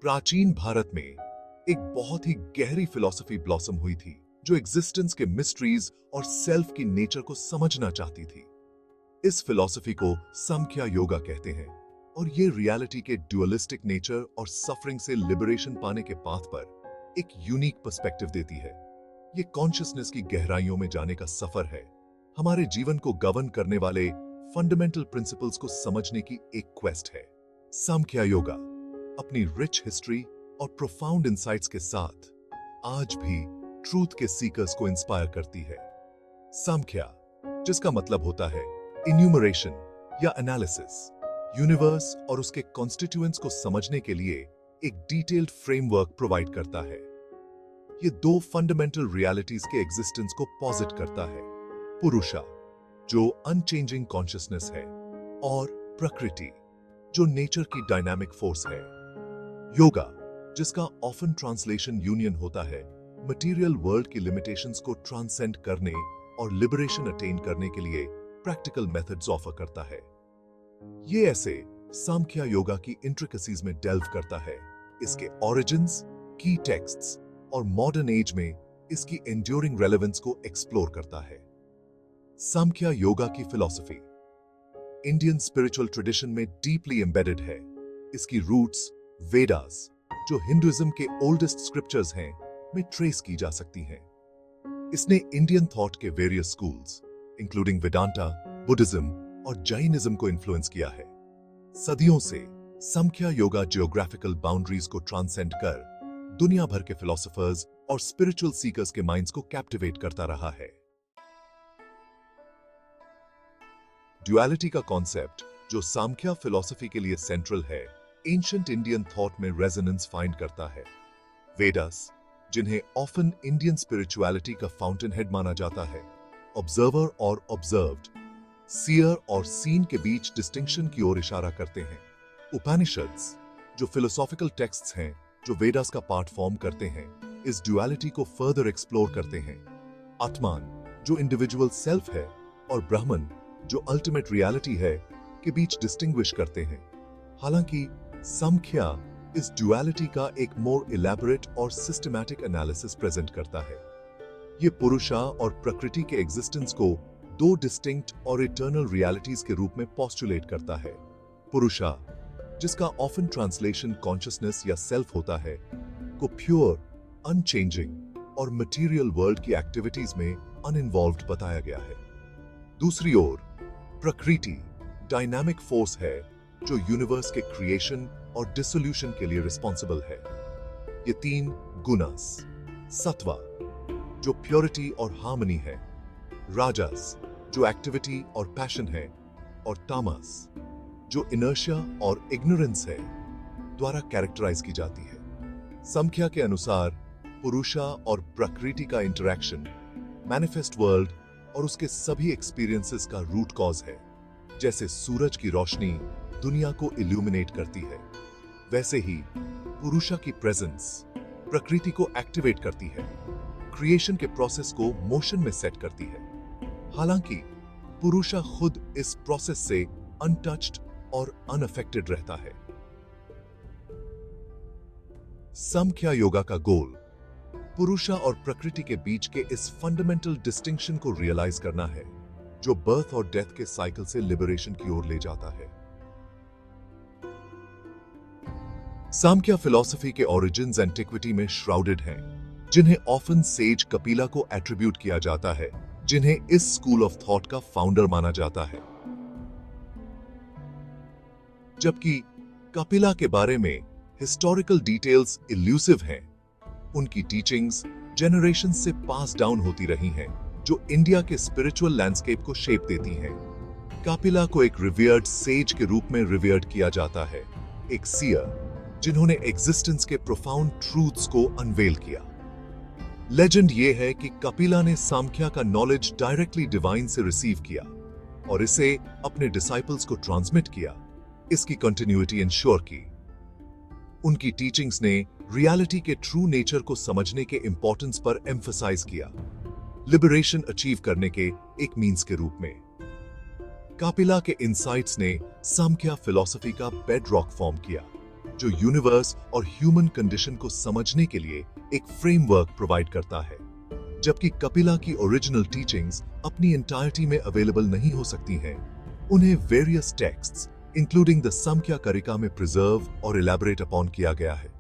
प्राचीन भारत में एक बहुत ही गहरी फिलॉसफी ब्लॉसम हुई थी जो एग्जिस्टेंस के मिस्ट्रीज और सेल्फ की नेचर को समझना चाहती थी। इस फिलॉसफी को सांख्य योगा कहते हैं और ये रियलिटी के ड्युअलिस्टिक नेचर और सफरिंग से लिबरेशन पाने के पाथ पर एक यूनिक पर्सपेक्टिव देती है। ये कॉन्शियसनेस की गहराइयों में जाने का सफर है, हमारे जीवन को गवर्न करने वाले फंडामेंटल प्रिंसिपल्स को समझने की एक क्वेस्ट है। सांख्य योगा अपनी रिच हिस्ट्री और प्रोफाउंड इंसाइट्स के साथ आज भी ट्रूथ के सीकर्स को इंस्पायर करती है। सांख्य, जिसका मतलब होता है इन्यूमरेशन या एनालिसिस, यूनिवर्स और उसके कॉन्स्टिट्यूएंट्स को समझने के लिए एक डिटेल्ड फ्रेमवर्क प्रोवाइड करता है। ये दो फंडामेंटल रियलिटीज के एग्जिस्टेंस को पॉजिट करता है, पुरुषा जो अनचेंजिंग कॉन्शियसनेस है और प्रकृति जो नेचर की डायनामिक फोर्स है। योगा, जिसका ऑफन ट्रांसलेशन यूनियन होता है मटेरियल वर्ल्ड की लिमिटेशंस को ट्रांसेंड करने और लिबरेशन अटेन करने के लिए प्रैक्टिकल मेथड्स ऑफर करता है। ये ऐसे सांख्य योगा की इंट्रिकसीज में डेल्व करता है, इसके ओरिजिन्स, की टेक्स्ट्स और मॉडर्न एज में इसकी एंड्यूरिंग रेलेवेंस को एक्सप्लोर करता है। सांख्य योगा की फिलॉसफी इंडियन स्पिरिचुअल ट्रेडिशन में डीपली एम्बेडेड है। इसकी रूट्स वेदास, जो हिंदुइज्म के ओल्डेस्ट स्क्रिप्चर्स हैं, में ट्रेस की जा सकती हैं। इसने इंडियन थॉट के various schools including Vedanta, Buddhism और जैनिज्म को इन्फ्लुएंस किया है। सदियों से सांख्य योगा जियोग्राफिकल बाउंड्रीज को ट्रांसेंड कर दुनिया भर के फिलोसोफर्स और स्पिरिचुअल सीकर्स के माइंड्स को कैप्टिवेट करता रहा है। ड्युअलिटी का कॉन्सेप्ट, जो सांख्य फिलॉसफी के लिए सेंट्रल है, एंशिएंट इंडियन थॉट में रेजोनेंस फाइंड करता है। वेदास, जिन्हें ऑफन इंडियन स्पिरिचुअलिटी का फाउंटेन हेड माना जाता है, ऑब्जर्वर और ऑब्जर्व्ड, सीयर और सीन के बीच डिस्टिंक्शन की ओर इशारा करते हैं। उपनिषद्स, जो फिलोसॉफिकल टेक्स्ट्स हैं जो वेदास का पार्ट फॉर्म करते हैं, इस ड्युअलिटी को फर्दर एक्सप्लोर करते हैं। आत्मान, जो इंडिविजुअल सेल्फ है, और ब्राह्मण, जो अल्टीमेट रियलिटी है, के बीच डिस्टिंग्विश करते हैं। हालांकि सांख्य इस ड्युअलिटी का एक मोर इलैबोरेट और सिस्टमैटिक एनालिसिस प्रेजेंट करता है। ये पुरुषा और प्रकृति के एग्जिस्टेंस को दो डिस्टिंक्ट और इटर्नल रियलिटीज के रूप में पोस्टुलेट करता है। पुरुषा, जिसका ऑफन ट्रांसलेशन कॉन्शियसनेस या सेल्फ होता है, को प्योर, अनचेंजिंग और मटेरियल वर्ल्ड की एक्टिविटीज में अनइन्वॉल्व्ड बताया गया है। दूसरी ओर प्रकृति डायनामिक फोर्स है जो यूनिवर्स के क्रिएशन और डिसोल्यूशन के लिए रिस्पॉन्सिबल है। ये तीन गुणास, सत्वा जो प्योरिटी और हार्मनी है, राजस जो एक्टिविटी और पैशन है, और तामस जो इनर्शिया और इग्नोरेंस है, द्वारा कैरेक्टराइज की जाती है। सांख्य के अनुसार पुरुषा और प्रकृति का इंटरैक्शन मैनिफेस्ट वर्ल्ड और उसके सभी एक्सपीरियंसेस का रूट कॉज है। जैसे सूरज की रोशनी दुनिया को इल्यूमिनेट करती है, वैसे ही पुरुषा की प्रेजेंस प्रकृति को एक्टिवेट करती है, क्रिएशन के प्रोसेस को मोशन में सेट करती है। हालांकि पुरुषा खुद इस प्रोसेस से अनटच्ड और अनअफेक्टेड रहता है। सांख्य योगा का गोल पुरुषा और प्रकृति के बीच के इस फंडामेंटल डिस्टिंक्शन को रियलाइज करना है, जो बर्थ और डेथ के साइकिल से लिबरेशन की ओर ले जाता है। सांख्य फिलॉसफी के ओरिजिन्स एंटिक्विटी में श्राउडेड हैं, जिन्हें ऑफन सेज कपिला को एट्रीब्यूट किया जाता है, जिन्हें इस स्कूल ऑफ थॉट का फाउंडर माना जाता है। जबकि कपिला के बारे में हिस्टोरिकल डिटेल्स इल्यूसिव हैं, उनकी टीचिंग्स जनरेशन से पास डाउन होती रही हैं, जो इंडिया के स्पिरिचुअल लैंडस्केप को शेप देती हैं। कपिला को एक रिवियर्ड सेज के रूप में रिवियर्ड किया जाता है, एक सीयर जिन्होंने एग्जिस्टेंस के प्रोफाउंड ट्रूथ्स को अनवेल किया। लेजेंड ये है कि कपिला ने सांख्य का नॉलेज डायरेक्टली डिवाइन से रिसीव किया और इसे अपने डिसाइपल्स को ट्रांसमिट किया, इसकी कंटिन्यूटी इंश्योर की। उनकी टीचिंग्स ने रियलिटी के ट्रू नेचर को समझने के इंपॉर्टेंस पर एम्फसाइज किया, लिबरेशन अचीव करने के एक मींस के रूप में। कपिला के इंसाइट्स ने सांख्य फिलॉसफी का बेड रॉक फॉर्म किया, जो यूनिवर्स और ह्यूमन कंडीशन को समझने के लिए एक फ्रेमवर्क प्रोवाइड करता है। जबकि कपिला की ओरिजिनल टीचिंग्स अपनी एंटायरिटी में अवेलेबल नहीं हो सकती हैं, उन्हें वेरियस टेक्स्ट्स इंक्लूडिंग द समख्या कारिका में प्रिजर्व और इलैबोरेट अपॉन किया गया है।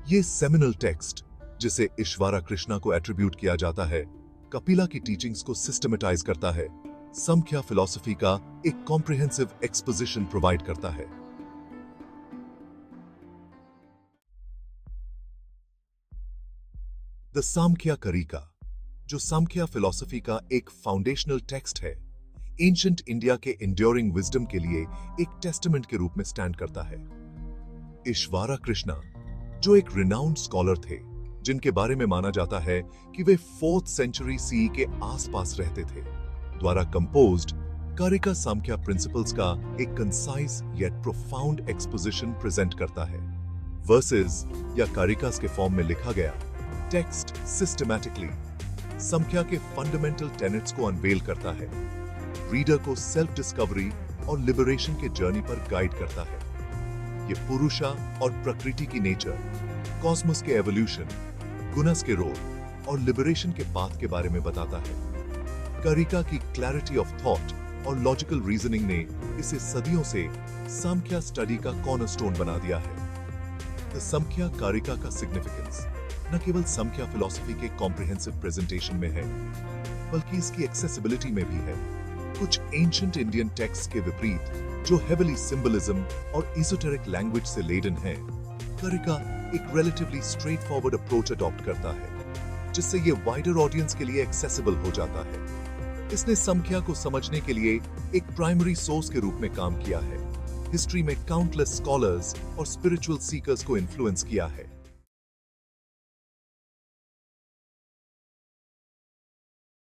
ये सेमिनल टेक्स्ट, जिसे ईश्वरा कृष्णा को एट्रीब्यूट किया जाता है, कपिला की टीचिंग्स को सिस्टमेटाइज करता है, समख्या फिलॉसफी का एक कॉम्प्रिहेंसिव एक्सपोजिशन प्रोवाइड करता है। द समख्या कारिका, जो समख्या फिलॉसफी का एक फाउंडेशनल टेक्स्ट है, एंशिएंट इंडिया के इंड्योरिंग विजडम के लिए एक टेस्टामेंट के रूप में स्टैंड करता है। ईश्वरा कृष्णा, जो एक रिनाउंड स्कॉलर थे, जिनके बारे में माना जाता है कि वे 4th सेंचुरी सीई के आसपास रहते थे, द्वारा कंपोज्ड कारिका समख्या प्रिंसिपल्स का एक concise yet profound exposition present करता है। वर्सेस या कारिकास के फॉर्म में लिखा गया टेक्स्ट सिस्टमैटिकली समख्या के फंडामेंटल टेनेट्स को अनवेल करता है, रीडर को सेल्फ डिस्कवरी और लिबरेशन के जर्नी पर गाइड करता है। ये पुरुषा और प्रकृति की नेचर, कॉस्मोस के एवोल्यूशन, गुणस के रोल और लिबरेशन के पाथ के बारे में बताता है। कारिका की क्लैरिटी ऑफ थॉट और लॉजिकल रीजनिंग ने इसे सदियों से समख्या स्टडी का कॉर्नरस्टोन बना दिया है। द समख्या कारिका का सिग्निफिकेंस न केवल समख्या फिलॉसफी के कॉम्प्रिहेंसिव प्रेजेंटेशन में है, बल्कि इसकी एक्सेसिबिलिटी में भी है। कुछ एंशिएंट इंडियन टेक्स्ट के विपरीत, जो हेवीली सिंबलिज्म और एजोटेरिक लैंग्वेज से लेडन है, कारिका एक relatively straight forward approach adopt करता है, जिससे ये वाइडर ऑडियंस के लिए एक्सेसिबल हो जाता है। इसने समख्या को समझने के लिए एक प्राइमरी सोर्स के रूप में काम किया है, हिस्ट्री में काउंटलेस स्कॉलर्स और स्पिरिचुअल सीकर्स को इन्फ्लुएंस किया है।